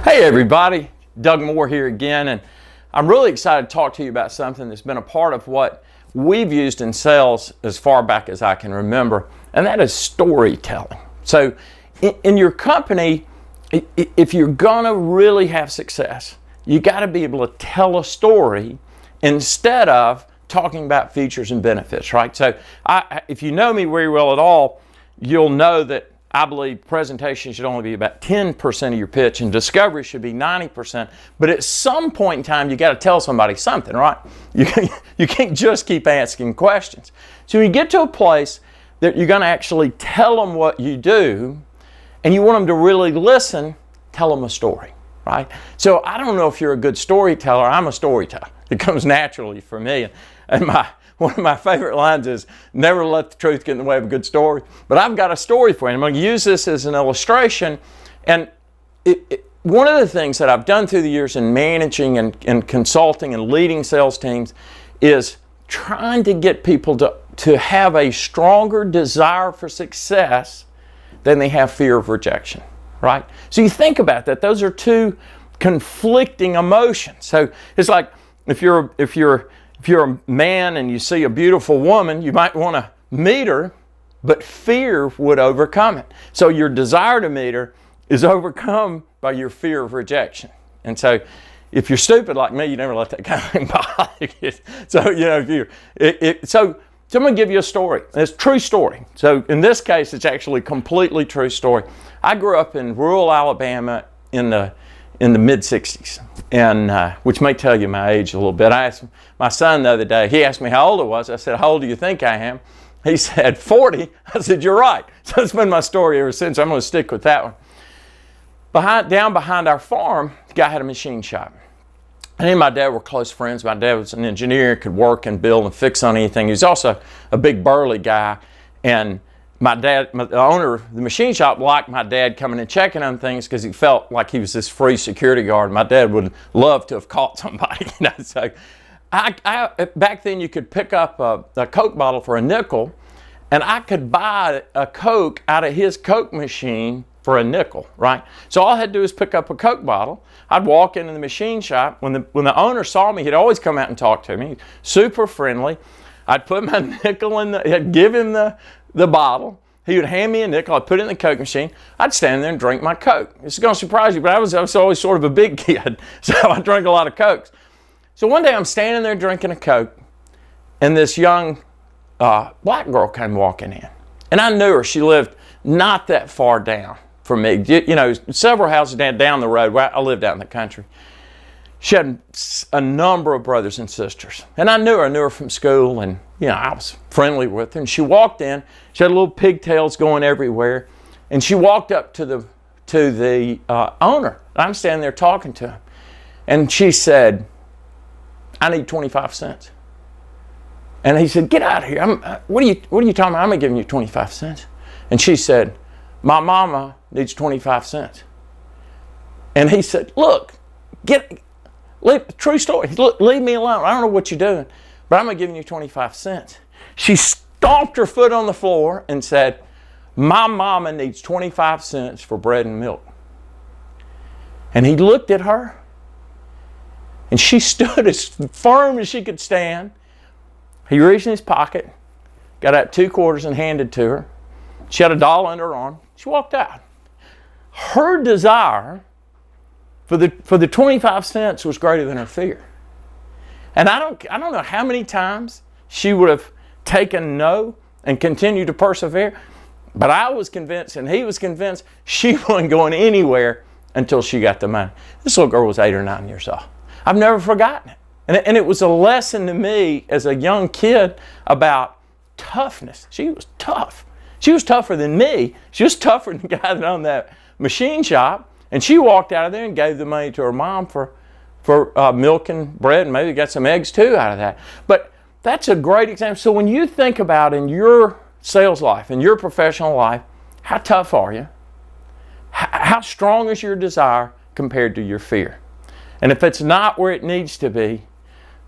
Hey everybody, Doug Moore here again, and I'm really excited to talk to you about something that's been a part of what we've used in sales as far back as I can remember, and that is storytelling. So in your company, if you're gonna really have success, you gotta be able to tell a story instead of talking about features and benefits, right? So if you know me very well at all, you'll know that I believe presentation should only be about 10% of your pitch and discovery should be 90%. But at some point in time, you got to tell somebody something, right? You can't just keep asking questions. So you get to a place that you're going to actually tell them what you do and you want them to really listen, tell them a story, right? So I don't know if you're a good storyteller. I'm a storyteller. It comes naturally for me. And one of my favorite lines is, never let the truth get in the way of a good story. But I've got a story for you. I'm going to use this as an illustration. And one of the things that I've done through the years in managing and consulting and leading sales teams is trying to get people to have a stronger desire for success than they have fear of rejection, right? So you think about that. Those are two conflicting emotions. So it's like if you're a man and you see a beautiful woman, you might want to meet her, but fear would overcome it. So your desire to meet her is overcome by your fear of rejection. And so if you're stupid like me, you never let that kind of thing bother you. So, you know, so I'm going to give you a story. It's a true story. So in this case, it's actually a completely true story. I grew up in rural Alabama in the mid-60s, and which may tell you my age a little bit. I asked my son the other day, he asked me how old I was. I said, how old do you think I am? He said, 40. I said, you're right. So that's been my story ever since. I'm going to stick with that one. Down behind our farm, the guy had a machine shop. And he and my dad were close friends. My dad was an engineer, could work and build and fix on anything. He was also a big burly guy. And the owner of the machine shop liked my dad coming and checking on things because he felt like he was this free security guard. My dad would love to have caught somebody, you know. So back then you could pick up a Coke bottle for a nickel, and I could buy a Coke out of his Coke machine for a nickel, right? So all I had to do was pick up a Coke bottle. I'd walk into the machine shop. When the owner saw me, he'd always come out and talk to me. Super friendly. I'd put my nickel I'd give him the bottle. He would hand me a nickel. I'd put it in the Coke machine. I'd stand there and drink my Coke. It's going to surprise you, but I was always sort of a big kid, so I drank a lot of Cokes. So one day I'm standing there drinking a Coke, and this young black girl came walking in. And I knew her. She lived not that far down from me. You know, several houses down the road. I lived out in the country. She had a number of brothers and sisters. And I knew her from school, and you know, I was friendly with her. And she walked in, she had little pigtails going everywhere. And she walked up to the owner. I'm standing there talking to him. And she said, I need 25 cents. And he said, get out of here. What are you talking about? I'm not giving you 25 cents. And she said, my mama needs 25 cents. And he said, look, true story. Look, leave me alone. I don't know what you're doing, but I'm going to give you 25 cents. She stomped her foot on the floor and said, my mama needs 25 cents for bread and milk. And he looked at her, and she stood as firm as she could stand. He reached in his pocket, got out 2 quarters and handed to her. She had $1 under her arm. She walked out. Her desire for the 25 cents was greater than her fear. And I don't know how many times she would have taken no and continued to persevere, but I was convinced and he was convinced she wasn't going anywhere until she got the money. This little girl was 8 or 9 years old. I've never forgotten it. And it was a lesson to me as a young kid about toughness. She was tough. She was tougher than me. She was tougher than the guy that owned that machine shop. And she walked out of there and gave the money to her mom for milk and bread, and maybe got some eggs too out of that. But that's a great example. So when you think about in your sales life, in your professional life, how tough are you? How strong is your desire compared to your fear? And if it's not where it needs to be,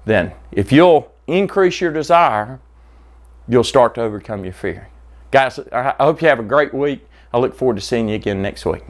then if you'll increase your desire, you'll start to overcome your fear. Guys, I hope you have a great week. I look forward to seeing you again next week.